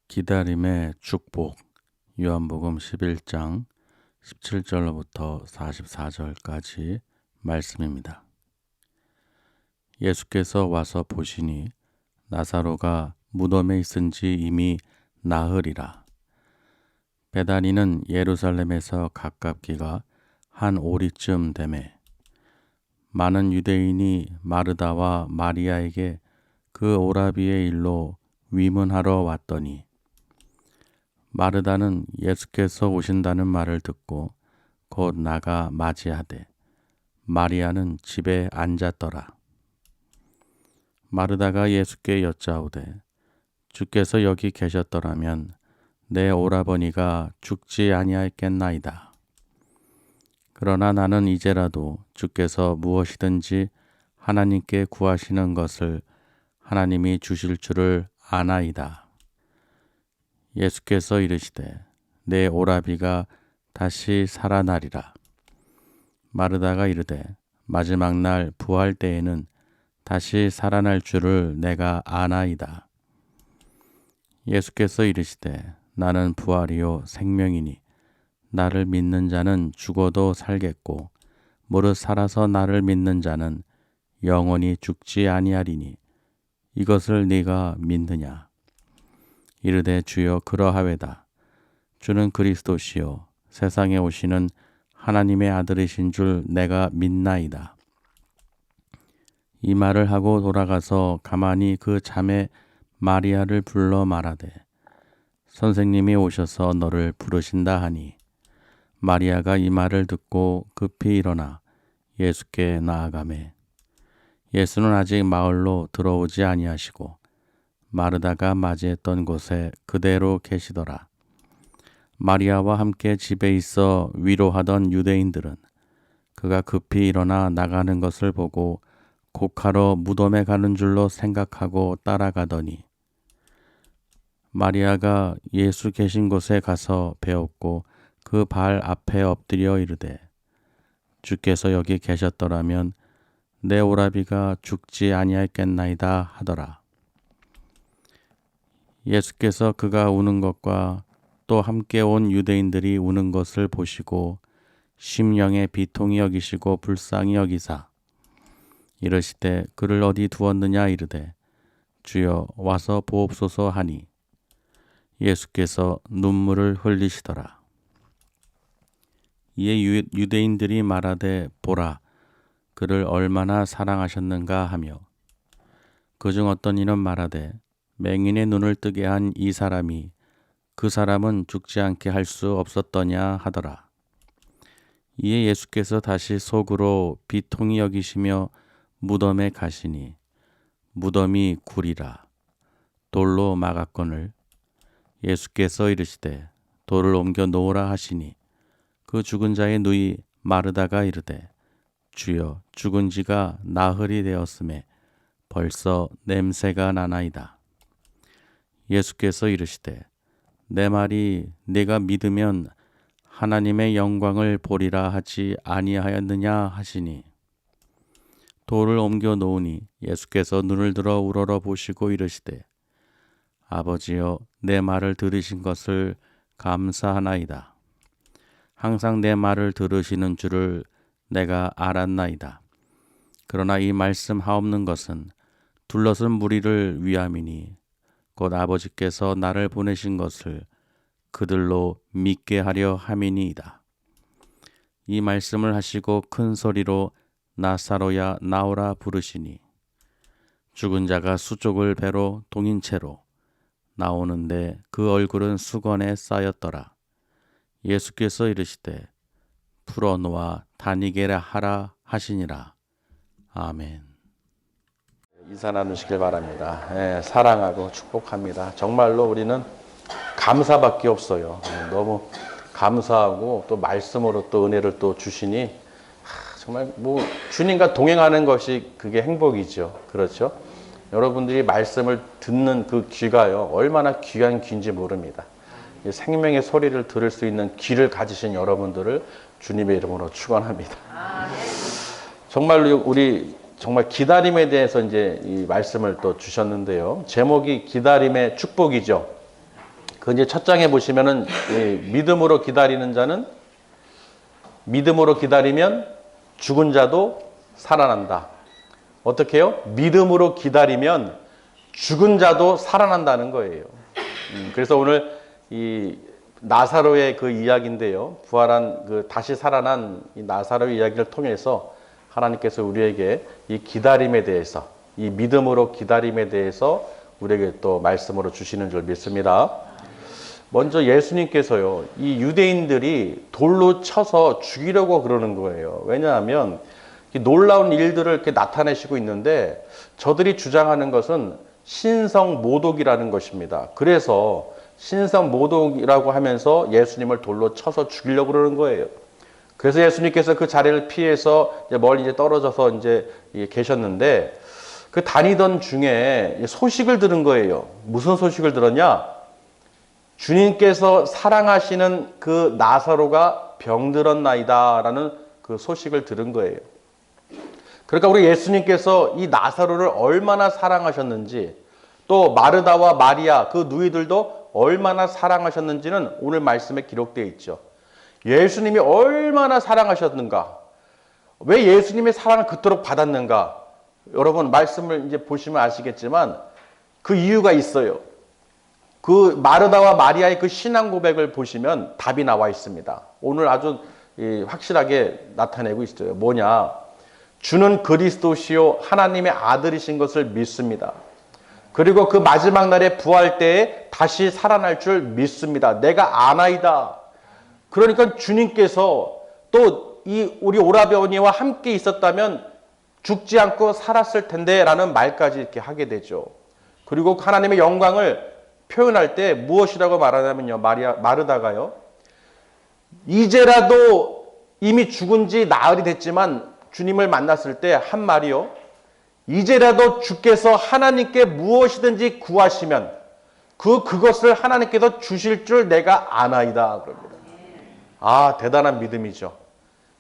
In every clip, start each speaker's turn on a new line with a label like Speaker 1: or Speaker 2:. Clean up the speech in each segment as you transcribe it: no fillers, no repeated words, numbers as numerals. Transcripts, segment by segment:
Speaker 1: 기다림의 축복. 요한복음 11장 17절로부터 44절까지 말씀입니다. 예수께서 와서 보시니 나사로가 무덤에 있은지 이미 나흘이라. 베다니는 예루살렘에서 가깝기가 한 오리쯤 되매 많은 유대인이 마르다와 마리아에게 그 오라비의 일로 위문하러 왔더니 마르다는 예수께서 오신다는 말을 듣고 곧 나가 맞이하되 마리아는 집에 앉았더라. 마르다가 예수께 여짜오되 주께서 여기 계셨더라면 내 오라버니가 죽지 아니하였겠나이다. 그러나 나는 이제라도 주께서 무엇이든지 하나님께 구하시는 것을 하나님이 주실 줄을 아나이다. 예수께서 이르시되 내 오라비가 다시 살아나리라. 마르다가 이르되 마지막 날 부활 때에는 다시 살아날 줄을 내가 아나이다. 예수께서 이르시되 나는 부활이요 생명이니 나를 믿는 자는 죽어도 살겠고 무릇 살아서 나를 믿는 자는 영원히 죽지 아니하리니 이것을 네가 믿느냐? 이르되 주여 그러하외다. 주는 그리스도시요 세상에 오시는 하나님의 아들이신 줄 내가 믿나이다. 이 말을 하고 돌아가서 가만히 그 자매 마리아를 불러 말하되 선생님이 오셔서 너를 부르신다 하니 마리아가 이 말을 듣고 급히 일어나 예수께 나아가매 예수는 아직 마을로 들어오지 아니하시고 마르다가 맞이했던 곳에 그대로 계시더라. 마리아와 함께 집에 있어 위로하던 유대인들은 그가 급히 일어나 나가는 것을 보고 곡하러 무덤에 가는 줄로 생각하고 따라가더니 마리아가 예수 계신 곳에 가서 배웠고 그 발 앞에 엎드려 이르되 주께서 여기 계셨더라면 내 오라비가 죽지 아니하였겠나이다 하더라. 예수께서 그가 우는 것과 또 함께 온 유대인들이 우는 것을 보시고 심령에 비통히 여기시고 불쌍히 여기사 이르시되 그를 어디 두었느냐 이르되 주여 와서 보옵소서 하니 예수께서 눈물을 흘리시더라. 이에 유대인들이 말하되 보라 그를 얼마나 사랑하셨는가 하며 그중 어떤 이는 말하되 맹인의 눈을 뜨게 한 이 사람이 그 사람은 죽지 않게 할 수 없었더냐 하더라. 이에 예수께서 다시 속으로 비통히 여기시며 무덤에 가시니 무덤이 굴이라 돌로 막았거늘 예수께서 이르시되 돌을 옮겨 놓으라 하시니 그 죽은 자의 누이 마르다가 이르되 주여 죽은 지가 나흘이 되었음에 벌써 냄새가 나나이다. 예수께서 이르시되 내 말이 네가 믿으면 하나님의 영광을 보리라 하지 아니하였느냐 하시니 돌을 옮겨 놓으니 예수께서 눈을 들어 우러러 보시고 이르시되 아버지여 내 말을 들으신 것을 감사하나이다. 항상 내 말을 들으시는 줄을 내가 알았나이다. 그러나 이 말씀 하옵는 것은 둘러선 무리를 위함이니 곧 아버지께서 나를 보내신 것을 그들로 믿게 하려 함이니이다. 이 말씀을 하시고 큰 소리로 나사로야 나오라 부르시니 죽은 자가 수족을 배로 동인 채로 나오는데 그 얼굴은 수건에 쌓였더라. 예수께서 이르시되 풀어놓아 다니게 하라 하시니라. 아멘. 인사 나누시길 바랍니다. 사랑하고 축복합니다. 정말로 우리는 감사밖에 없어요. 너무 감사하고 또 말씀으로 또 은혜를 또 주시니 정말 뭐 주님과 동행하는 것이 그게 행복이죠. 그렇죠? 여러분들이 말씀을 듣는 그 귀가요 얼마나 귀한 귀인지 모릅니다. 생명의 소리를 들을 수 있는 귀를 가지신 여러분들을 주님의 이름으로 축원합니다. 정말로 우리 정말 기다림에 대해서 이제 이 말씀을 또 주셨는데요. 제목이 기다림의 축복이죠. 그 이제 첫 장에 보시면은 믿음으로 기다리는 자는 믿음으로 기다리면 죽은 자도 살아난다. 어떻게 해요? 믿음으로 기다리면 죽은 자도 살아난다는 거예요. 그래서 오늘 이 나사로의 그 이야기인데요. 부활한 그 다시 살아난 이 나사로의 이야기를 통해서 하나님께서 우리에게 이 기다림에 대해서, 이 믿음으로 기다림에 대해서 우리에게 또 말씀으로 주시는 줄 믿습니다. 먼저 예수님께서요, 이 유대인들이 돌로 쳐서 죽이려고 그러는 거예요. 왜냐하면 놀라운 일들을 이렇게 나타내시고 있는데 저들이 주장하는 것은 신성모독이라는 것입니다. 그래서 신성모독이라고 하면서 예수님을 돌로 쳐서 죽이려고 그러는 거예요. 그래서 예수님께서 그 자리를 피해서 멀리 이제 떨어져서 이제 계셨는데 그 다니던 중에 소식을 들은 거예요. 무슨 소식을 들었냐? 주님께서 사랑하시는 그 나사로가 병들었나이다 라는 그 소식을 들은 거예요. 그러니까 우리 예수님께서 이 나사로를 얼마나 사랑하셨는지, 또 마르다와 마리아 그 누이들도 얼마나 사랑하셨는지는 오늘 말씀에 기록되어 있죠. 예수님이 얼마나 사랑하셨는가, 왜 예수님의 사랑을 그토록 받았는가, 여러분 말씀을 이제 보시면 아시겠지만 그 이유가 있어요. 그 마르다와 마리아의 그 신앙 고백을 보시면 답이 나와 있습니다. 오늘 아주 확실하게 나타내고 있어요. 뭐냐? 주는 그리스도시요 하나님의 아들이신 것을 믿습니다. 그리고 그 마지막 날에 부활 때에 다시 살아날 줄 믿습니다. 내가 아나이다. 그러니까 주님께서 또 이 우리 오라버니와 함께 있었다면 죽지 않고 살았을 텐데 라는 말까지 이렇게 하게 되죠. 그리고 하나님의 영광을 표현할 때 무엇이라고 말하냐면요, 마르다가요, 이제라도 이미 죽은 지 나흘이 됐지만 주님을 만났을 때 한 말이요, 이제라도 주께서 하나님께 무엇이든지 구하시면 그것을 하나님께서 주실 줄 내가 아나이다 그럽니다. 아, 대단한 믿음이죠.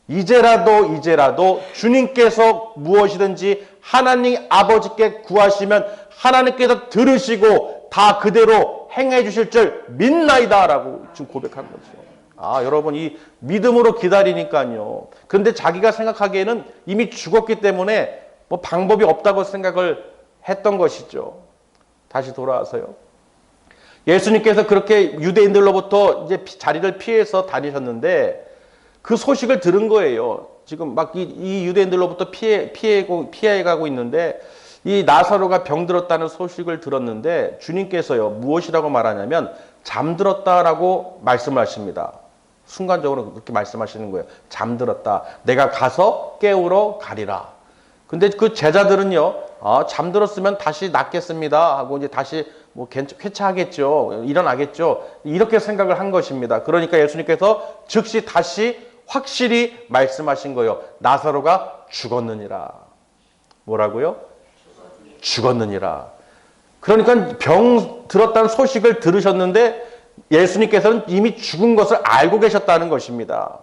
Speaker 1: 이제라도 주님께서 무엇이든지 하나님 아버지께 구하시면 하나님께서 들으시고 다 그대로 행해 주실 줄 믿나이다 라고 지금 고백한 거죠. 아, 여러분 이 믿음으로 기다리니까요. 그런데 자기가 생각하기에는 이미 죽었기 때문에 뭐 방법이 없다고 생각을 했던 것이죠. 다시 돌아와서요. 예수님께서 그렇게 유대인들로부터 이제 자리를 피해서 다니셨는데 그 소식을 들은 거예요. 지금 막 이 유대인들로부터 피해가고 있는데 이 나사로가 병들었다는 소식을 들었는데 주님께서요, 무엇이라고 말하냐면 잠들었다라고 말씀하십니다. 순간적으로 그렇게 말씀하시는 거예요. 잠들었다. 내가 가서 깨우러 가리라. 근데 그 제자들은요, 잠들었으면 다시 낫겠습니다 하고 이제 다시 뭐 쾌차하겠죠, 일어나겠죠, 이렇게 생각을 한 것입니다. 그러니까 예수님께서 즉시 다시 확실히 말씀하신 거예요. 나사로가 죽었느니라. 뭐라고요? 죽었느니라. 그러니까 병 들었다는 소식을 들으셨는데 예수님께서는 이미 죽은 것을 알고 계셨다는 것입니다.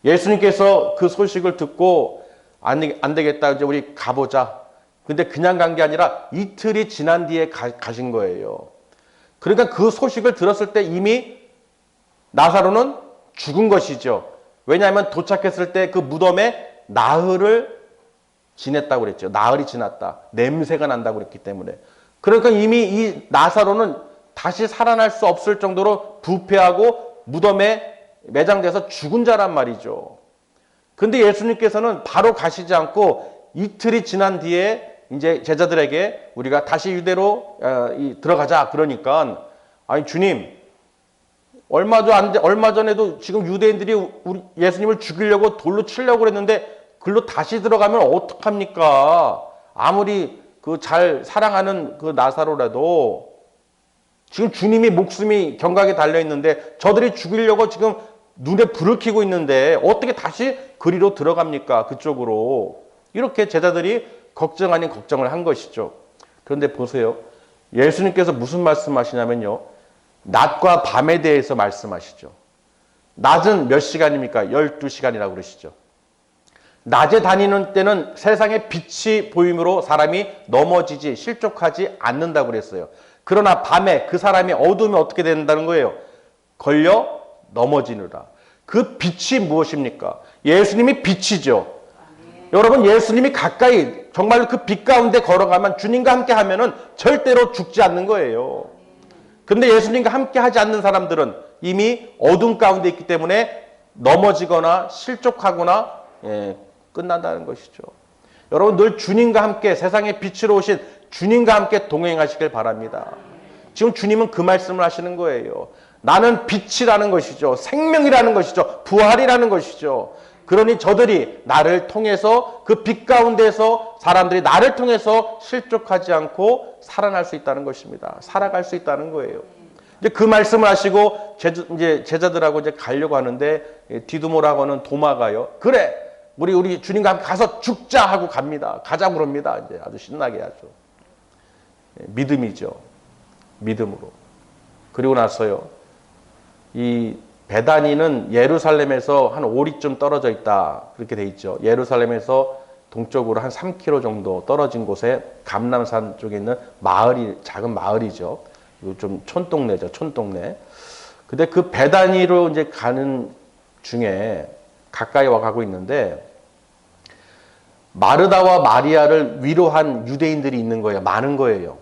Speaker 1: 예수님께서 그 소식을 듣고 안 되겠다, 이제 우리 가보자. 근데 그냥 간 게 아니라 이틀이 지난 뒤에 가신 거예요. 그러니까 그 소식을 들었을 때 이미 나사로는 죽은 것이죠. 왜냐하면 도착했을 때 그 무덤에 나흘을 지냈다고 그랬죠. 나흘이 지났다. 냄새가 난다고 그랬기 때문에. 그러니까 이미 이 나사로는 다시 살아날 수 없을 정도로 부패하고 무덤에 매장돼서 죽은 자란 말이죠. 근데 예수님께서는 바로 가시지 않고 이틀이 지난 뒤에 이제 제자들에게 우리가 다시 유대로 들어가자 그러니까, 아니 주님, 얼마 전에도 지금 유대인들이 우리 예수님을 죽이려고 돌로 치려고 그랬는데 글로 다시 들어가면 어떡합니까? 아무리 그 잘 사랑하는 그 나사로라도 지금 주님이 목숨이 경각에 달려 있는데 저들이 죽이려고 지금 눈에 불을 켜고 있는데 어떻게 다시 그리로 들어갑니까? 그쪽으로. 이렇게 제자들이 걱정 아닌 걱정을 한 것이죠. 그런데 보세요. 예수님께서 무슨 말씀하시냐면요, 낮과 밤에 대해서 말씀하시죠. 낮은 몇 시간입니까? 12시간이라고 그러시죠.
Speaker 2: 낮에 다니는 때는 세상에 빛이 보임으로 사람이 넘어지지 실족하지 않는다고 그랬어요. 그러나 밤에 그 사람이 어두우면 어떻게 된다는 거예요? 걸려 넘어지느라. 그 빛이 무엇입니까? 예수님이 빛이죠. 여러분, 예수님이 가까이 정말 그 빛 가운데 걸어가면 주님과 함께 하면은 절대로 죽지 않는 거예요. 그런데 예수님과 함께 하지 않는 사람들은 이미 어둠 가운데 있기 때문에 넘어지거나 실족하거나 끝난다는 것이죠. 여러분, 늘 주님과 함께 세상의 빛으로 오신 주님과 함께 동행하시길 바랍니다. 지금 주님은 그 말씀을 하시는 거예요. 나는 빛이라는 것이죠. 생명이라는 것이죠. 부활이라는 것이죠. 그러니 저들이 나를 통해서 그 빛 가운데서 사람들이 나를 통해서 실족하지 않고 살아날 수 있다는 것입니다. 살아갈 수 있다는 거예요. 이제 그 말씀을 하시고 이제 제자들하고 이제 가려고 하는데 디두모라고는 도마가요. 그래, 우리 주님과 함께 가서 죽자 하고 갑니다. 가자고 그럽니다. 이제 아주 신나게 하죠. 믿음이죠. 믿음으로. 그리고 나서요. 이 베다니는 예루살렘에서 한 5리쯤 떨어져 있다. 그렇게 돼 있죠. 예루살렘에서 동쪽으로 한 3km 정도 떨어진 곳에 감람산 쪽에 있는 작은 마을이죠. 좀 촌동네죠. 촌동네. 근데 그 베다니로 이제 가는 중에 가까이 와 가고 있는데 마르다와 마리아를 위로한 유대인들이 있는 거예요. 많은 거예요.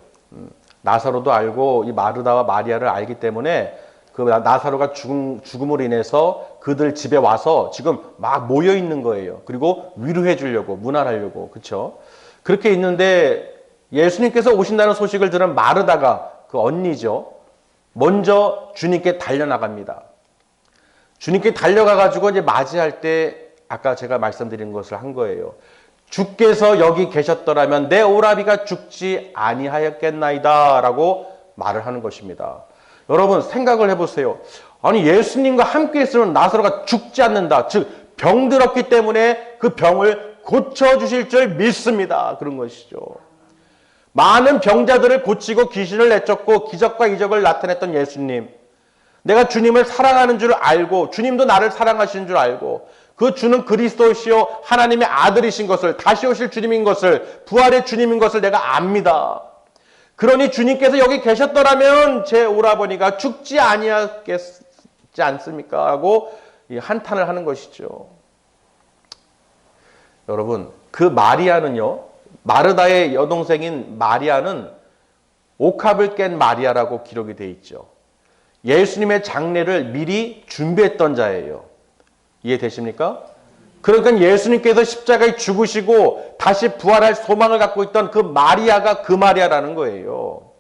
Speaker 2: 나사로도 알고 이 마르다와 마리아를 알기 때문에 그 나사로가 죽음으로 인해서 그들 집에 와서 지금 막 모여 있는 거예요. 그리고 위로해 주려고, 문안하려고. 그렇죠? 그렇게 있는데 예수님께서 오신다는 소식을 들은 마르다가 그 언니죠. 먼저 주님께 달려나갑니다. 주님께 달려가가지고 이제 맞이할 때 아까 제가 말씀드린 것을 한 거예요. 주께서 여기 계셨더라면 내 오라비가 죽지 아니하였겠나이다 라고 말을 하는 것입니다. 여러분 생각을 해보세요. 아니 예수님과 함께 있으면 나사로가 죽지 않는다. 즉 병들었기 때문에 그 병을 고쳐주실 줄 믿습니다. 그런 것이죠. 많은 병자들을 고치고 귀신을 내쫓고 기적과 이적을 나타냈던 예수님. 내가 주님을 사랑하는 줄 알고 주님도 나를 사랑하시는 줄 알고 그 주는 그리스도시요 하나님의 아들이신 것을 다시 오실 주님인 것을 부활의 주님인 것을 내가 압니다. 그러니 주님께서 여기 계셨더라면 제 오라버니가 죽지 아니하겠지 않습니까? 하고 한탄을 하는 것이죠. 여러분 그 마리아는요. 마르다의 여동생인 마리아는 옥합을 깬 마리아라고 기록이 되어 있죠. 예수님의 장례를 미리 준비했던 자예요. 이해되십니까? 그러니까 예수님께서 십자가에 죽으시고 다시 부활할 소망을 갖고 있던 그 마리아가 그 마리아라는 거예요.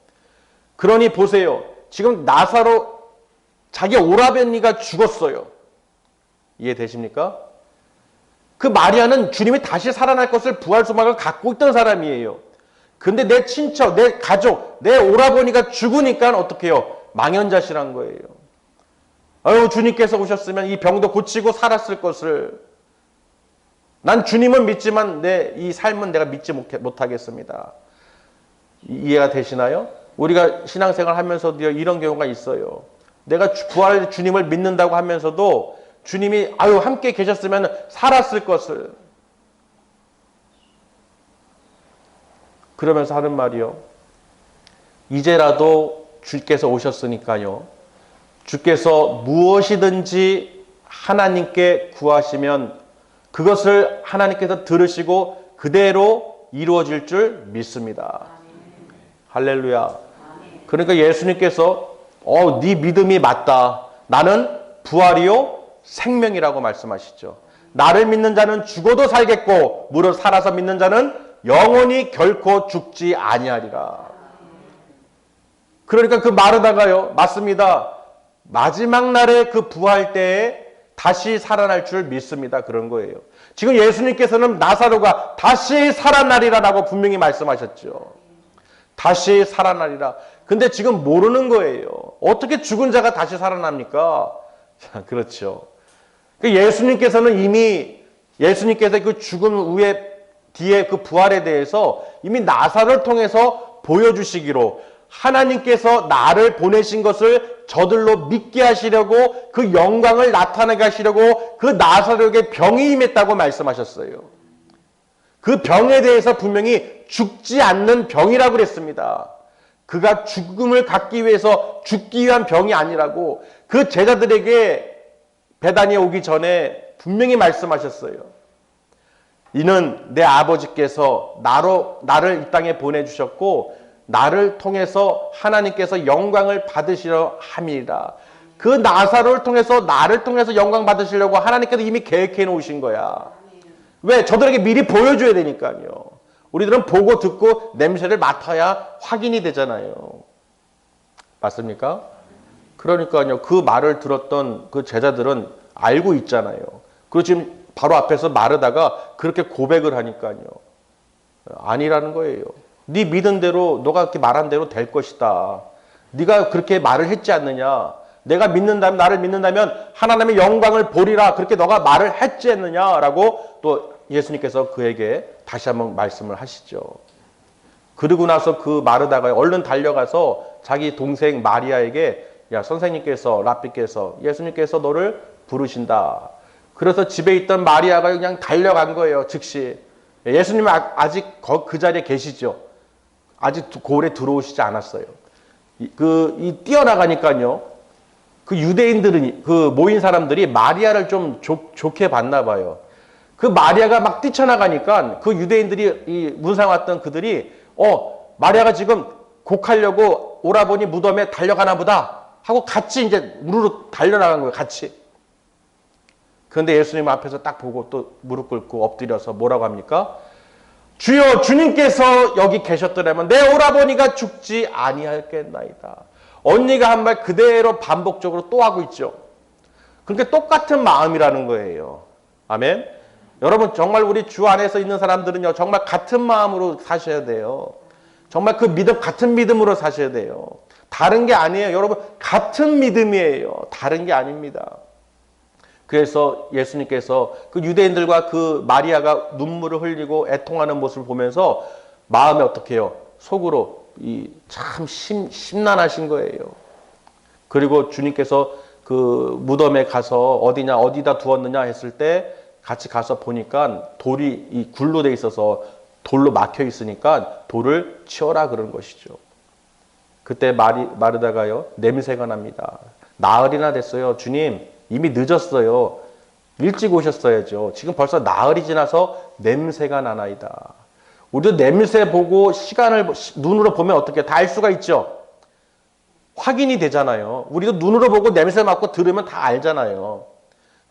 Speaker 2: 그러니 보세요. 지금 나사로 자기 오라버니가 죽었어요. 이해되십니까? 그 마리아는 주님이 다시 살아날 것을 부활 소망을 갖고 있던 사람이에요. 근데 내 친척, 내 가족, 내 오라버니가 죽으니까 어떻게 해요? 망연자실한 거예요. 아유, 주님께서 오셨으면 이 병도 고치고 살았을 것을. 난 주님은 믿지만 내 이 삶은 내가 믿지 못하겠습니다. 이해가 되시나요? 우리가 신앙생활 하면서도 이런 경우가 있어요. 내가 부활 주님을 믿는다고 하면서도 주님이 아유 함께 계셨으면 살았을 것을. 그러면서 하는 말이요. 이제라도 주께서 오셨으니까요. 주께서 무엇이든지 하나님께 구하시면 그것을 하나님께서 들으시고 그대로 이루어질 줄 믿습니다. 할렐루야. 그러니까 예수님께서 네 믿음이 맞다. 나는 부활이요 생명이라고 말씀하시죠. 나를 믿는 자는 죽어도 살겠고 무릇 살아서 믿는 자는 영원히 결코 죽지 아니하리라. 그러니까 그 마르다가요. 맞습니다. 마지막 날에 그 부활 때에 다시 살아날 줄 믿습니다. 그런 거예요. 지금 예수님께서는 나사로가 다시 살아나리라라고 분명히 말씀하셨죠. 다시 살아나리라. 근데 지금 모르는 거예요. 어떻게 죽은 자가 다시 살아납니까? 그렇죠. 예수님께서는 이미 예수님께서 그 죽음 후에 뒤에 그 부활에 대해서 이미 나사로를 통해서 보여주시기로 하나님께서 나를 보내신 것을 저들로 믿게 하시려고 그 영광을 나타내게 하시려고 그 나사로에게 병이 임했다고 말씀하셨어요. 그 병에 대해서 분명히 죽지 않는 병이라고 그랬습니다. 그가 죽음을 갖기 위해서 죽기 위한 병이 아니라고 그 제자들에게 베다니에 오기 전에 분명히 말씀하셨어요. 이는 내 아버지께서 나를 이 땅에 보내주셨고 나를 통해서 하나님께서 영광을 받으시려 함이라. 그 나사로를 통해서 나를 통해서 영광 받으시려고 하나님께서 이미 계획해 놓으신 거야. 왜? 저들에게 미리 보여줘야 되니까요. 우리들은 보고 듣고 냄새를 맡아야 확인이 되잖아요. 맞습니까? 그러니까요. 그 말을 들었던 그 제자들은 알고 있잖아요. 그리고 지금 바로 앞에서 마르다가 그렇게 고백을 하니까요. 아니라는 거예요. 네 믿은 대로 너가 그렇게 말한 대로 될 것이다. 네가 그렇게 말을 했지 않느냐. 내가 믿는다면 나를 믿는다면 하나님의 영광을 보리라. 그렇게 너가 말을 했지 않느냐라고 또 예수님께서 그에게 다시 한번 말씀을 하시죠. 그러고 나서 그 마르다가 얼른 달려가서 자기 동생 마리아에게 야 선생님께서 랍비께서 예수님께서 너를 부르신다. 그래서 집에 있던 마리아가 그냥 달려간 거예요. 즉시. 예수님은 아직 그 자리에 계시죠. 아직 고을에 들어오시지 않았어요. 뛰어나가니까요. 그 유대인들은 그 모인 사람들이 마리아를 좀 좋게 봤나 봐요. 그 마리아가 막 뛰쳐나가니까 그 유대인들이 이 문상 왔던 그들이 마리아가 지금 곡하려고 오라버니 무덤에 달려가나 보다 하고 같이 이제 우르르 달려나간 거예요. 같이. 그런데 예수님 앞에서 딱 보고 또 무릎 꿇고 엎드려서 뭐라고 합니까? 주여 주님께서 여기 계셨더라면 내 오라버니가 죽지 아니하였겠나이다. 언니가 한 말 그대로 반복적으로 또 하고 있죠. 그러니까 똑같은 마음이라는 거예요. 아멘. 여러분 정말 우리 주 안에서 있는 사람들은요. 정말 같은 마음으로 사셔야 돼요. 정말 그 믿음 같은 믿음으로 사셔야 돼요. 다른 게 아니에요. 여러분 같은 믿음이에요. 다른 게 아닙니다. 그래서 예수님께서 그 유대인들과 그 마리아가 눈물을 흘리고 애통하는 모습을 보면서 마음에 어떻게 해요? 속으로 참 심란하신 거예요. 그리고 주님께서 그 무덤에 가서 어디다 두었느냐 했을 때 같이 가서 보니까 돌이 굴로 돼 있어서 돌로 막혀 있으니까 돌을 치워라 그런 것이죠. 그때 마르다가요 냄새가 납니다. 나흘이나 됐어요. 주님 이미 늦었어요. 일찍 오셨어야죠. 지금 벌써 나흘이 지나서 냄새가 나나이다. 우리도 냄새 보고 시간을 눈으로 보면 어떻게 다 알 수가 있죠. 확인이 되잖아요. 우리도 눈으로 보고 냄새 맡고 들으면 다 알잖아요.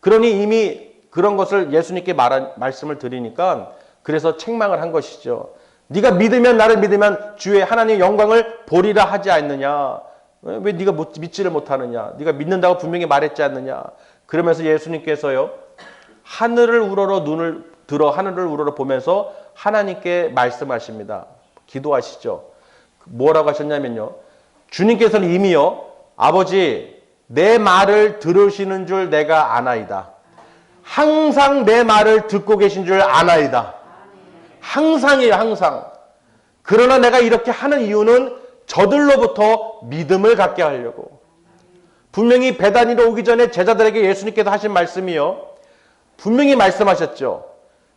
Speaker 2: 그러니 이미 그런 것을 예수님께 말씀을 드리니까 그래서 책망을 한 것이죠. 네가 믿으면 나를 믿으면 주의 하나님의 영광을 보리라 하지 않느냐. 왜 네가 믿지를 못하느냐. 네가 믿는다고 분명히 말했지 않느냐. 그러면서 예수님께서요. 하늘을 우러러 눈을 들어 하늘을 우러러 보면서 하나님께 말씀하십니다. 기도하시죠. 뭐라고 하셨냐면요. 주님께서는 이미요. 아버지 내 말을 들으시는 줄 내가 아나이다. 항상 내 말을 듣고 계신 줄 아나이다. 항상이에요. 항상. 그러나 내가 이렇게 하는 이유는 저들로부터 믿음을 갖게 하려고. 분명히 베다니로 오기 전에 제자들에게 예수님께서 하신 말씀이요. 분명히 말씀하셨죠.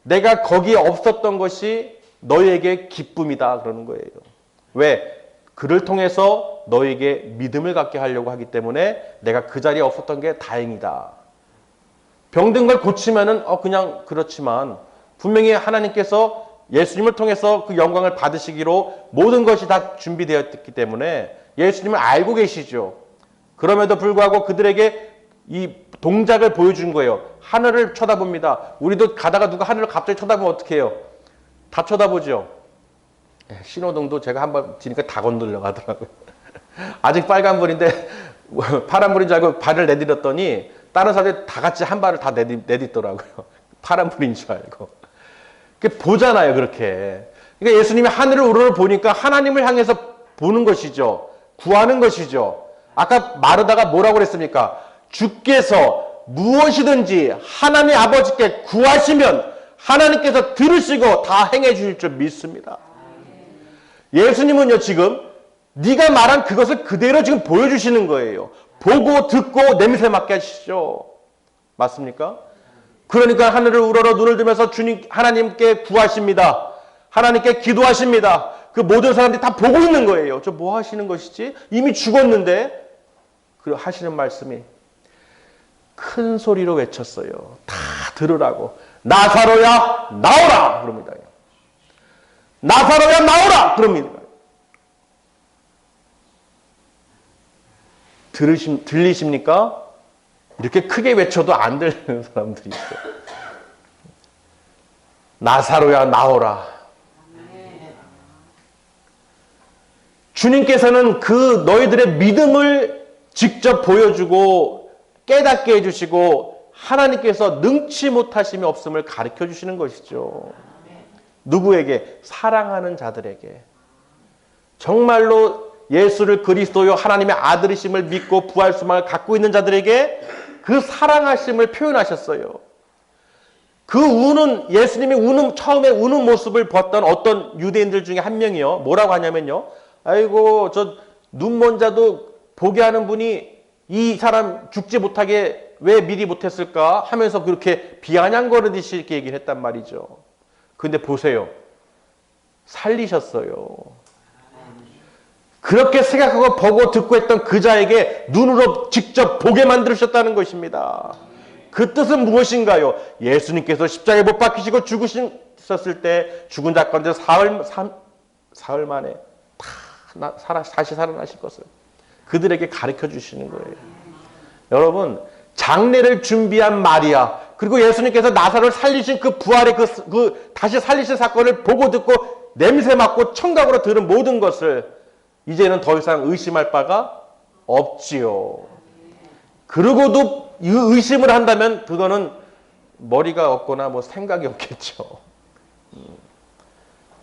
Speaker 2: 내가 거기에 없었던 것이 너희에게 기쁨이다 그러는 거예요. 왜? 그를 통해서 너희에게 믿음을 갖게 하려고 하기 때문에 내가 그 자리에 없었던 게 다행이다. 병든 걸 고치면은 그냥 그렇지만 분명히 하나님께서 예수님을 통해서 그 영광을 받으시기로 모든 것이 다 준비되었기 때문에 예수님을 알고 계시죠. 그럼에도 불구하고 그들에게 이 동작을 보여준 거예요. 하늘을 쳐다봅니다. 우리도 가다가 누가 하늘을 갑자기 쳐다보면 어떻게 해요? 다 쳐다보죠. 신호등도 제가 한번 지니까 다 건들려 가더라고요. 아직 빨간불인데 파란불인 줄 알고 발을 내디뎠더니 다른 사람들이 다 같이 한 발을 다 내딛더라고요. 파란불인 줄 알고. 보잖아요, 그렇게. 그러니까 예수님이 하늘을 우러러 보니까 하나님을 향해서 보는 것이죠. 구하는 것이죠. 아까 마르다가 뭐라고 그랬습니까? 주께서 무엇이든지 하나님 아버지께 구하시면 하나님께서 들으시고 다 행해 주실 줄 믿습니다. 예수님은요, 지금 네가 말한 그것을 그대로 지금 보여주시는 거예요. 보고 듣고 냄새 맡게 하시죠. 맞습니까? 그러니까 하늘을 우러러 눈을 들면서 주님 하나님께 구하십니다. 하나님께 기도하십니다. 그 모든 사람들이 다 보고 있는 거예요. 저 뭐 하시는 것이지? 이미 죽었는데. 그 하시는 말씀이 큰 소리로 외쳤어요. 다 들으라고. 나사로야 나오라 그럽니다. 나사로야 나오라 그럽니다. 들리십니까? 이렇게 크게 외쳐도 안 들리는 사람들이 있어요. 나사로야 나오라. 주님께서는 그 너희들의 믿음을 직접 보여주고 깨닫게 해주시고 하나님께서 능치 못하심이 없음을 가르쳐 주시는 것이죠. 누구에게? 사랑하는 자들에게. 정말로 예수를 그리스도요 하나님의 아들이심을 믿고 부활 소망을 갖고 있는 자들에게 그 사랑하심을 표현하셨어요. 그 우는 예수님이 처음에 우는 모습을 봤던 어떤 유대인들 중에 한 명이요. 뭐라고 하냐면요. 아이고 저 눈먼 자도 보게 하는 분이 이 사람 죽지 못하게 왜 미리 못했을까 하면서 그렇게 비아냥거리듯이 이렇게 얘기를 했단 말이죠. 근데 보세요. 살리셨어요. 그렇게 생각하고 보고 듣고 했던 그 자에게 눈으로 직접 보게 만드셨다는 것입니다. 그 뜻은 무엇인가요? 예수님께서 십자가에 못 박히시고 죽으셨을 때 죽은 자 가운데 사흘 만에 다시 살아나실 것을 그들에게 가르쳐 주시는 거예요. 여러분, 장례를 준비한 마리아, 그리고 예수님께서 나사로를 살리신 그 부활의 그 다시 살리신 사건을 보고 듣고 냄새 맡고 청각으로 들은 모든 것을 이제는 더 이상 의심할 바가 없지요. 그러고도 의심을 한다면 그거는 머리가 없거나 뭐 생각이 없겠죠.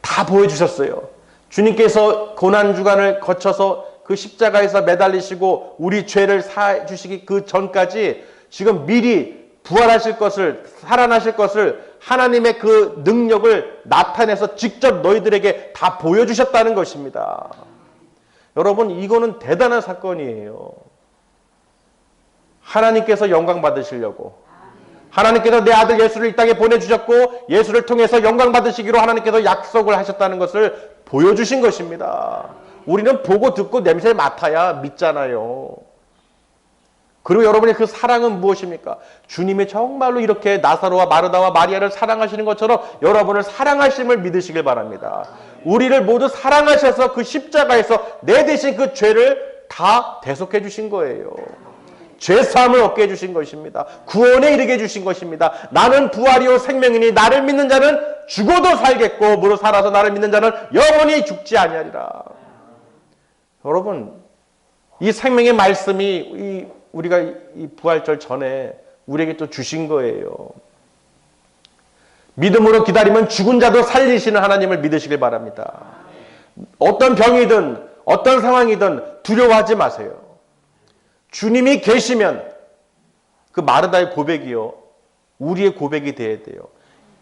Speaker 2: 다 보여주셨어요. 주님께서 고난주간을 거쳐서 그 십자가에서 매달리시고 우리 죄를 사해 주시기 그 전까지 지금 미리 부활하실 것을, 살아나실 것을 하나님의 그 능력을 나타내서 직접 너희들에게 다 보여주셨다는 것입니다. 여러분, 이거는 대단한 사건이에요. 하나님께서 영광 받으시려고, 하나님께서 내 아들 예수를 이 땅에 보내주셨고 예수를 통해서 영광 받으시기로 하나님께서 약속을 하셨다는 것을 보여주신 것입니다. 우리는 보고 듣고 냄새를 맡아야 믿잖아요. 그리고 여러분의 그 사랑은 무엇입니까? 주님이 정말로 이렇게 나사로와 마르다와 마리아를 사랑하시는 것처럼 여러분을 사랑하심을 믿으시길 바랍니다. 우리를 모두 사랑하셔서 그 십자가에서 내 대신 그 죄를 다 대속해 주신 거예요. 죄사함을 얻게 해주신 것입니다. 구원에 이르게 해주신 것입니다. 나는 부활이요 생명이니 나를 믿는 자는 죽어도 살겠고 무릇 살아서 나를 믿는 자는 영원히 죽지 아니하리라. 여러분, 이 생명의 말씀이 우리가 이 부활절 전에 우리에게 또 주신 거예요. 믿음으로 기다리면 죽은 자도 살리시는 하나님을 믿으시길 바랍니다. 어떤 병이든 어떤 상황이든 두려워하지 마세요. 주님이 계시면 그 마르다의 고백이요, 우리의 고백이 되어야 돼요.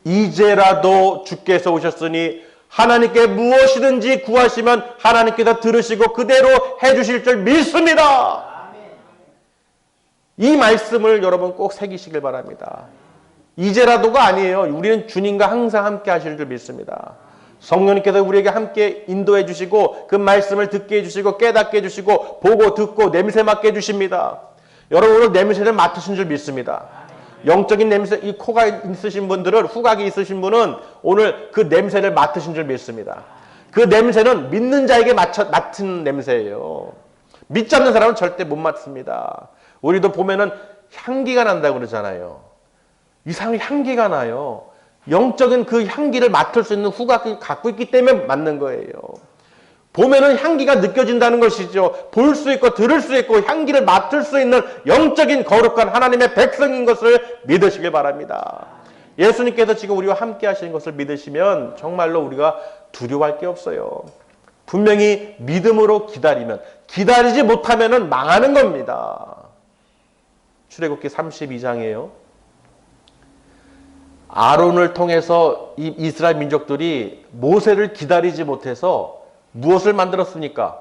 Speaker 2: 이제라도 주께서 오셨으니 하나님께 무엇이든지 구하시면 하나님께서 들으시고 그대로 해주실 줄 믿습니다. 이 말씀을 여러분 꼭 새기시길 바랍니다. 이제라도가 아니에요. 우리는 주님과 항상 함께 하실 줄 믿습니다. 성령님께서 우리에게 함께 인도해 주시고 그 말씀을 듣게 해주시고 깨닫게 해주시고 보고 듣고 냄새 맡게 해주십니다. 여러분 오늘 냄새를 맡으신 줄 믿습니다. 영적인 냄새, 이 코가 있으신 분들은, 후각이 있으신 분은 오늘 그 냄새를 맡으신 줄 믿습니다. 그 냄새는 믿는 자에게 맡은 냄새예요. 믿지 않는 사람은 절대 못 맡습니다. 우리도 보면은 향기가 난다고 그러잖아요. 이상한 향기가 나요. 영적인 그 향기를 맡을 수 있는 후각을 갖고 있기 때문에 맡는 거예요. 보면은 향기가 느껴진다는 것이죠. 볼 수 있고 들을 수 있고 향기를 맡을 수 있는 영적인 거룩한 하나님의 백성인 것을 믿으시길 바랍니다. 예수님께서 지금 우리와 함께 하시는 것을 믿으시면 정말로 우리가 두려워할 게 없어요. 분명히 믿음으로 기다리면, 기다리지 못하면은 망하는 겁니다. 출애굽기 32장이에요. 아론을 통해서 이 이스라엘 민족들이 모세를 기다리지 못해서 무엇을 만들었습니까?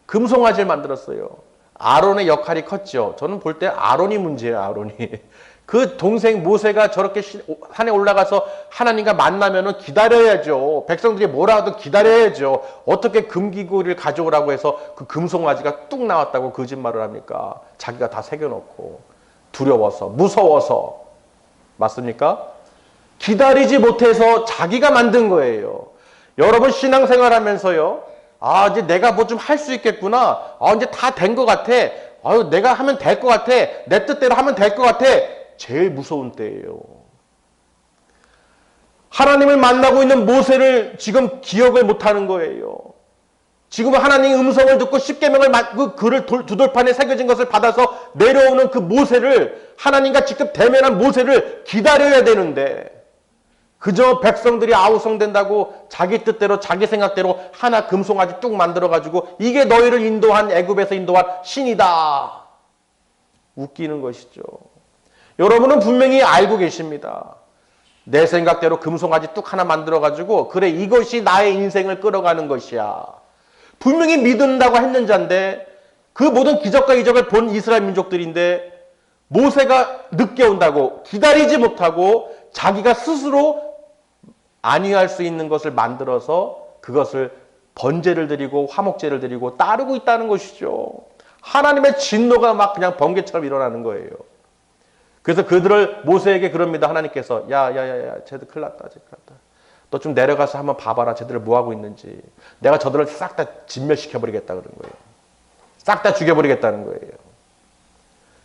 Speaker 2: 금송아지를 만들었어요. 아론의 역할이 컸죠. 저는 볼 때 아론이 문제예요. 아론이. 그 동생 모세가 저렇게 산에 올라가서 하나님과 만나면은 기다려야죠. 백성들이 뭐라 하든 기다려야죠. 어떻게 금기구리를 가져오라고 해서 그 금송아지가 뚝 나왔다고 거짓말을 합니까? 자기가 다 새겨놓고 두려워서 무서워서. 맞습니까? 기다리지 못해서 자기가 만든 거예요. 여러분 신앙생활 하면서요. 아, 이제 내가 뭐 좀 할 수 있겠구나. 아, 이제 다 된 것 같아. 아유, 내가 하면 될 것 같아. 내 뜻대로 하면 될 것 같아. 제일 무서운 때예요. 하나님을 만나고 있는 모세를 지금 기억을 못하는 거예요. 지금은 하나님의 음성을 듣고 십계명을 그 글을 두돌판에 새겨진 것을 받아서 내려오는 그 모세를, 하나님과 직접 대면한 모세를 기다려야 되는데, 그저 백성들이 아우성된다고 자기 뜻대로 자기 생각대로 하나 금송아지 뚝 만들어가지고 이게 너희를 인도한 애굽에서 인도한 신이다. 웃기는 것이죠. 여러분은 분명히 알고 계십니다. 내 생각대로 금송아지 뚝 하나 만들어가지고 그래 이것이 나의 인생을 끌어가는 것이야. 분명히 믿는다고 했는 자인데 그 모든 기적과 이적을 본 이스라엘 민족들인데 모세가 늦게 온다고 기다리지 못하고 자기가 스스로 안위할 수 있는 것을 만들어서 그것을 번제를 드리고 화목제를 드리고 따르고 있다는 것이죠. 하나님의 진노가 막 그냥 번개처럼 일어나는 거예요. 그래서 그들을 모세에게 그럽니다. 하나님께서 야야야야 쟤들 큰일 났다. 너 좀 내려가서 한번 봐봐라. 쟤들 뭐하고 있는지. 내가 저들을 싹 다 진멸시켜버리겠다 그런 거예요. 싹 다 죽여버리겠다는 거예요.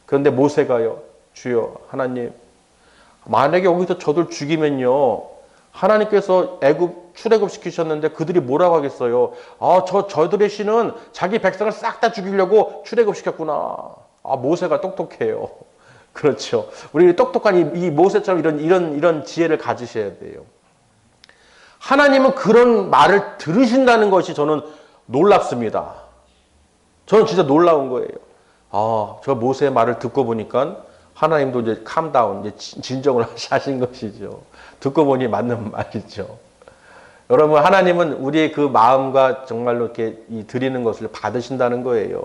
Speaker 2: 그런데 모세가요. 주여 하나님 만약에 여기서 저들 죽이면요. 하나님께서 애굽 출애굽 시키셨는데 그들이 뭐라고 하겠어요? 아, 저들의 신은 자기 백성을 싹 다 죽이려고 출애굽 시켰구나. 아, 모세가 똑똑해요. 그렇죠. 우리 똑똑한 이 모세처럼 이런 지혜를 가지셔야 돼요. 하나님은 그런 말을 들으신다는 것이 저는 놀랍습니다. 저는 진짜 놀라운 거예요. 아, 저 모세의 말을 듣고 보니까 하나님도 이제 캄다운, 이제 진정을 하신 것이죠. 듣고 보니 맞는 말이죠. 여러분, 하나님은 우리의 그 마음과 정말로 이렇게 드리는 것을 받으신다는 거예요.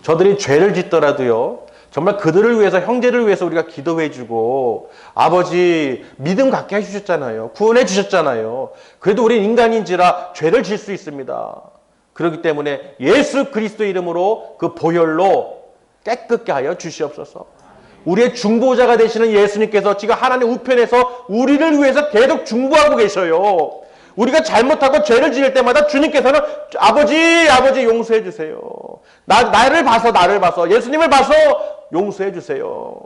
Speaker 2: 저들이 죄를 짓더라도요, 정말 그들을 위해서, 형제를 위해서 우리가 기도해주고, 아버지, 믿음 갖게 해주셨잖아요. 구원해 주셨잖아요. 그래도 우리는 인간인지라 죄를 질 수 있습니다. 그렇기 때문에 예수 그리스도 이름으로 그 보혈로 깨끗게 하여 주시옵소서. 우리의 중보자가 되시는 예수님께서 지금 하나님 우편에서 우리를 위해서 계속 중보하고 계셔요. 우리가 잘못하고 죄를 지을 때마다 주님께서는 아버지 용서해 주세요. 나를 봐서 예수님을 봐서 용서해 주세요.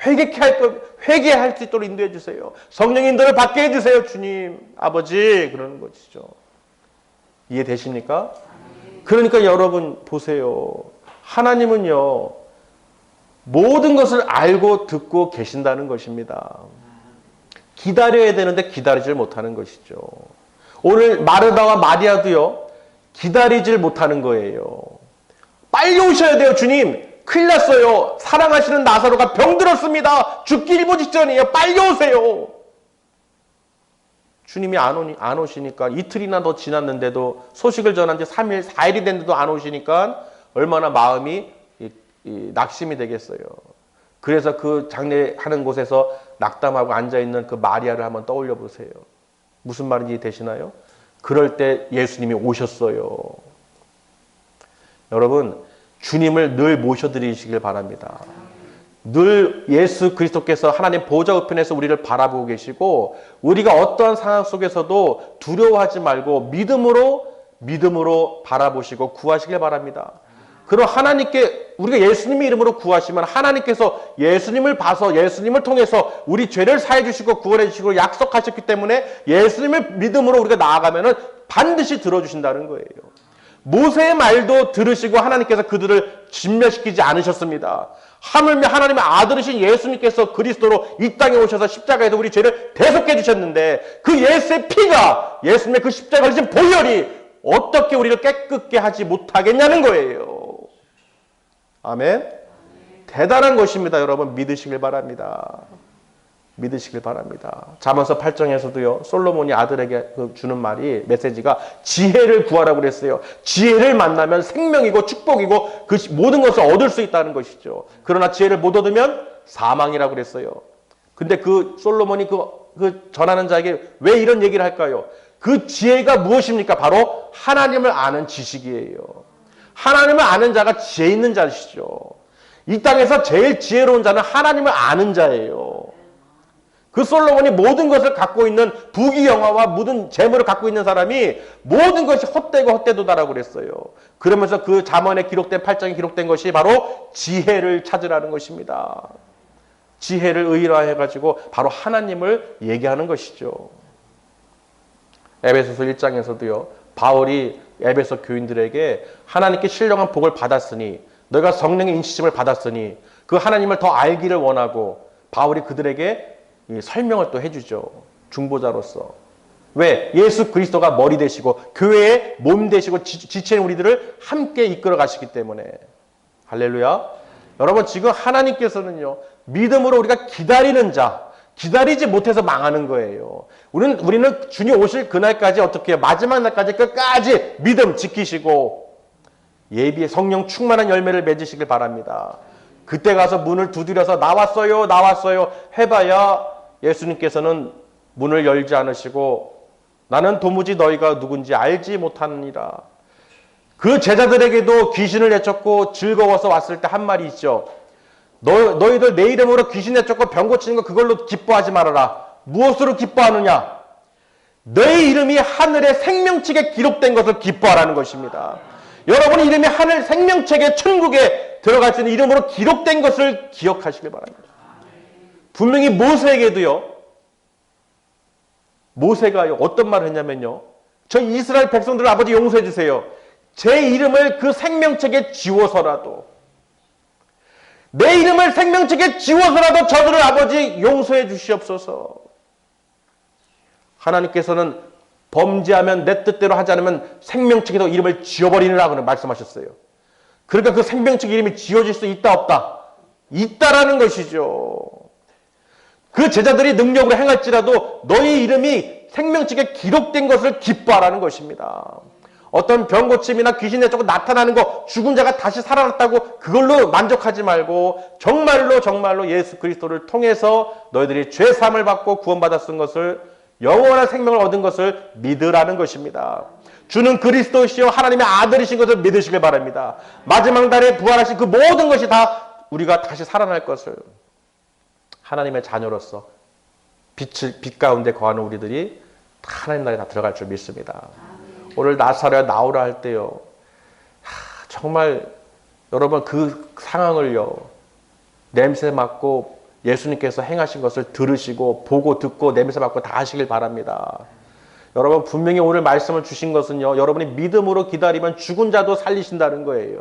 Speaker 2: 회개할 수 있도록 인도해 주세요. 성령 인도를 받게 해 주세요. 주님, 아버지 그러는 것이죠. 이해되십니까? 그러니까 여러분 보세요. 하나님은요. 모든 것을 알고 듣고 계신다는 것입니다. 기다려야 되는데 기다리질 못하는 것이죠. 오늘 마르다와 마리아도요. 기다리질 못하는 거예요. 빨리 오셔야 돼요. 주님. 큰일 났어요. 사랑하시는 나사로가 병들었습니다. 죽기 일보 직전이에요. 빨리 오세요. 주님이 안 오시니까 이틀이나 더 지났는데도 소식을 전한 지 3일, 4일이 됐는데도 안 오시니까 얼마나 마음이 낙심이 되겠어요. 그래서 그 장례하는 곳에서 낙담하고 앉아있는 그 마리아를 한번 떠올려 보세요. 무슨 말인지 되시나요? 그럴 때 예수님이 오셨어요. 여러분, 주님을 늘 모셔드리시길 바랍니다. 늘 예수 그리스도께서 하나님 보좌 우편에서 우리를 바라보고 계시고 우리가 어떠한 상황 속에서도 두려워하지 말고 믿음으로 바라보시고 구하시길 바랍니다. 그럼 하나님께 우리가 예수님의 이름으로 구하시면 하나님께서 예수님을 봐서 예수님을 통해서 우리 죄를 사해 주시고 구원해 주시고 약속하셨기 때문에 예수님을 믿음으로 우리가 나아가면은 반드시 들어주신다는 거예요. 모세의 말도 들으시고 하나님께서 그들을 진멸시키지 않으셨습니다. 하물며 하나님의 아들이신 예수님께서 그리스도로 이 땅에 오셔서 십자가에서 우리 죄를 대속해 주셨는데 그 예수의 피가 예수님의 그 십자가에 걸리신 보혈이 어떻게 우리를 깨끗게 하지 못하겠냐는 거예요. 아멘. 대단한 것입니다. 여러분 믿으시길 바랍니다. 믿으시길 바랍니다. 잠언서 8장에서도요, 솔로몬이 아들에게 주는 말이, 메시지가 지혜를 구하라고 그랬어요. 지혜를 만나면 생명이고 축복이고 그 모든 것을 얻을 수 있다는 것이죠. 그러나 지혜를 못 얻으면 사망이라고 그랬어요. 근데 그 솔로몬이 그 전하는 자에게 왜 이런 얘기를 할까요? 그 지혜가 무엇입니까? 바로 하나님을 아는 지식이에요. 하나님을 아는 자가 지혜 있는 자시죠. 이 땅에서 제일 지혜로운 자는 하나님을 아는 자예요. 그 솔로몬이 모든 것을 갖고 있는 부귀영화와 모든 재물을 갖고 있는 사람이 모든 것이 헛되고 헛되도다라고 그랬어요. 그러면서 그 잠언에 기록된 8장에 기록된 것이 바로 지혜를 찾으라는 것입니다. 지혜를 의인화해가지고 바로 하나님을 얘기하는 것이죠. 에베소서 1장에서도요. 바울이 에베소 교인들에게 하나님께 신령한 복을 받았으니 너희가 성령의 인치심을 받았으니 그 하나님을 더 알기를 원하고 바울이 그들에게 설명을 또 해주죠. 중보자로서. 왜? 예수 그리스도가 머리 되시고 교회의 몸 되시고 지체인 우리들을 함께 이끌어 가시기 때문에. 할렐루야. 여러분 지금 하나님께서는요. 믿음으로 우리가 기다리는 자, 기다리지 못해서 망하는 거예요. 우리는 주님 오실 그날까지 어떻게 해요? 마지막 날까지 끝까지 믿음 지키시고 예비의 성령 충만한 열매를 맺으시길 바랍니다. 그때 가서 문을 두드려서 나왔어요, 나왔어요 해봐야 예수님께서는 문을 열지 않으시고 나는 도무지 너희가 누군지 알지 못하느니라. 그 제자들에게도 귀신을 내쫓고 즐거워서 왔을 때 한 말이 있죠. 너희들 내 이름으로 귀신 내쫓고 병 고치는 거 그걸로 기뻐하지 말아라. 무엇으로 기뻐하느냐? 너희 이름이 하늘의 생명책에 기록된 것을 기뻐하라는 것입니다. 여러분의 이름이 하늘 생명책에 천국에 들어갈 수 있는 이름으로 기록된 것을 기억하시길 바랍니다. 분명히 모세에게도요. 모세가요. 어떤 말을 했냐면요. 저 이스라엘 백성들 아버지 용서해 주세요. 제 이름을 그 생명책에 지워서라도 내 이름을 생명책에 지워서라도 저들을 아버지 용서해 주시옵소서. 하나님께서는 범죄하면 내 뜻대로 하지 않으면 생명책에도 이름을 지워버리느라고 말씀하셨어요. 그러니까 그 생명책 이름이 지워질 수 있다 없다? 있다라는 것이죠. 그 제자들이 능력으로 행할지라도 너희 이름이 생명책에 기록된 것을 기뻐하라는 것입니다. 어떤 병 고침이나 귀신 내쫓고 나타나는 거 죽은 자가 다시 살아났다고 그걸로 만족하지 말고 정말로 예수 그리스도를 통해서 너희들이 죄 사함을 받고 구원받았은 것을 영원한 생명을 얻은 것을 믿으라는 것입니다. 주는 그리스도시요 하나님의 아들이신 것을 믿으시길 바랍니다. 마지막 날에 부활하신 그 모든 것이 다 우리가 다시 살아날 것을 하나님의 자녀로서 빛 가운데 거하는 우리들이 하나님 나라에 다 들어갈 줄 믿습니다. 오늘 나사로야 나오라 할 때요. 정말 여러분 그 상황을요. 냄새 맡고 예수님께서 행하신 것을 들으시고 보고 듣고 냄새 맡고 다 하시길 바랍니다. 여러분 분명히 오늘 말씀을 주신 것은요. 여러분이 믿음으로 기다리면 죽은 자도 살리신다는 거예요.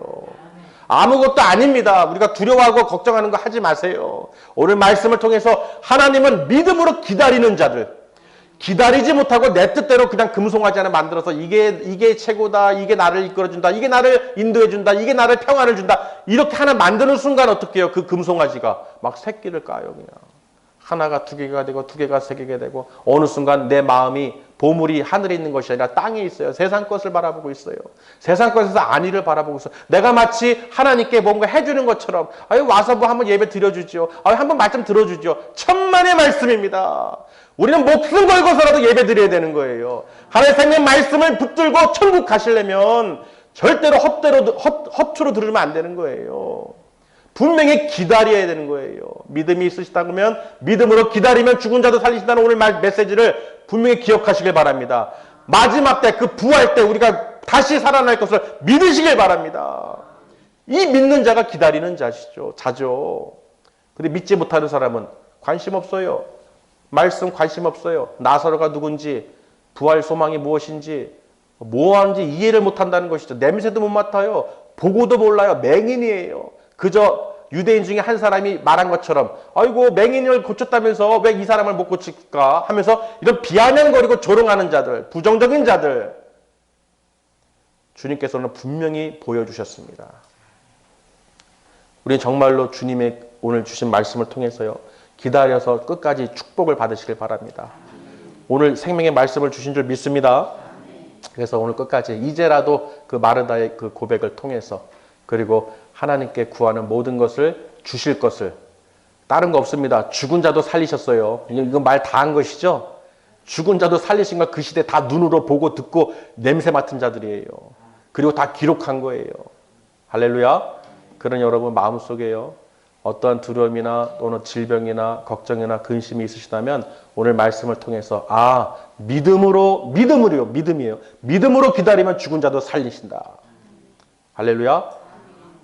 Speaker 2: 아무것도 아닙니다. 우리가 두려워하고 걱정하는 거 하지 마세요. 오늘 말씀을 통해서 하나님은 믿음으로 기다리는 자들, 기다리지 못하고 내 뜻대로 그냥 금송아지 하나 만들어서 이게 최고다, 이게 나를 이끌어준다, 이게 나를 인도해준다, 이게 나를 평안을 준다, 이렇게 하나 만드는 순간 어떻게 해요? 그 금송아지가 막 새끼를 까요. 그냥 하나가 두 개가 되고 두 개가 세 개가 되고 어느 순간 내 마음이 보물이 하늘에 있는 것이 아니라 땅에 있어요. 세상 것을 바라보고 있어요. 세상 것에서 안위를 바라보고 있어요. 내가 마치 하나님께 뭔가 해주는 것처럼 와서 뭐 한번 예배 드려주죠. 한번 말씀 들어주죠. 천만의 말씀입니다. 우리는 목숨 걸고서라도 예배 드려야 되는 거예요. 하나님의 생명 말씀을 붙들고 천국 가시려면 절대로 헛투로 들으면 안 되는 거예요. 분명히 기다려야 되는 거예요. 믿음이 있으시다 그러면 믿음으로 기다리면 죽은 자도 살리신다는 오늘 메시지를 분명히 기억하시길 바랍니다. 마지막 때 그 부활 때 우리가 다시 살아날 것을 믿으시길 바랍니다. 이 믿는 자가 기다리는 자죠. 근데 믿지 못하는 사람은 관심 없어요. 말씀 관심 없어요. 나사로가 누군지 부활 소망이 무엇인지 뭐 하는지 이해를 못한다는 것이죠. 냄새도 못 맡아요. 보고도 몰라요. 맹인이에요. 그저 유대인 중에 한 사람이 말한 것처럼 아이고 맹인을 고쳤다면서 왜 이 사람을 못 고칠까 하면서 이런 비아냥거리고 조롱하는 자들, 부정적인 자들 주님께서는 분명히 보여주셨습니다. 우리는 정말로 주님의 오늘 주신 말씀을 통해서요. 기다려서 끝까지 축복을 받으시길 바랍니다. 오늘 생명의 말씀을 주신 줄 믿습니다. 그래서 오늘 끝까지 이제라도 그 마르다의 그 고백을 통해서 그리고 하나님께 구하는 모든 것을 주실 것을 다른 거 없습니다. 죽은 자도 살리셨어요. 이건 말 다 한 것이죠. 죽은 자도 살리신 걸 그 시대 다 눈으로 보고 듣고 냄새 맡은 자들이에요. 그리고 다 기록한 거예요. 할렐루야. 그런 여러분 마음속에요. 어떠한 두려움이나 또는 질병이나 걱정이나 근심이 있으시다면 오늘 말씀을 통해서 믿음이에요. 믿음으로 기다리면 죽은 자도 살리신다. 할렐루야.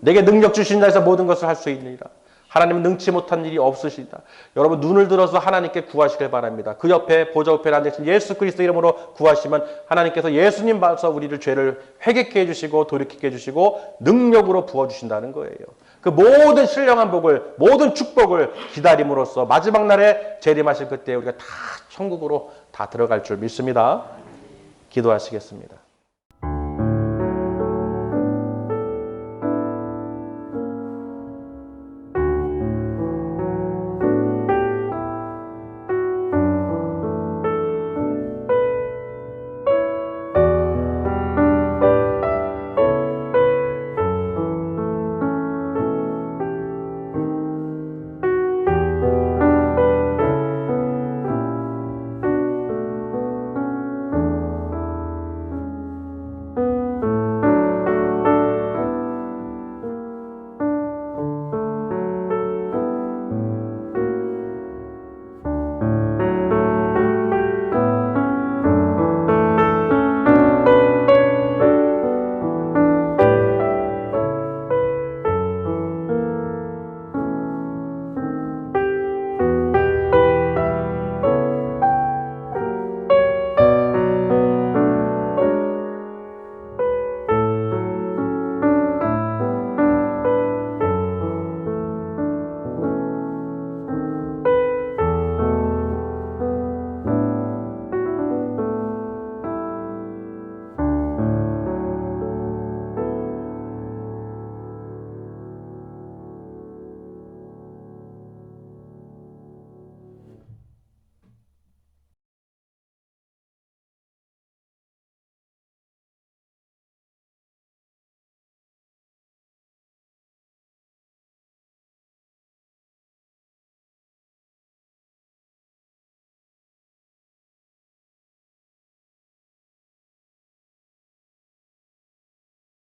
Speaker 2: 내게 능력 주신 자에서 모든 것을 할 수 있느니라. 하나님은 능치 못한 일이 없으시다. 여러분 눈을 들어서 하나님께 구하시길 바랍니다. 그 옆에 보좌 우편에 앉으신 예수 그리스도 이름으로 구하시면 하나님께서 예수님 봐서 우리를 죄를 회개케 해주시고 돌이키게 해주시고 능력으로 부어주신다는 거예요. 그 모든 신령한 복을 모든 축복을 기다림으로써 마지막 날에 재림하실 그때 우리가 다 천국으로 다 들어갈 줄 믿습니다. 기도하시겠습니다.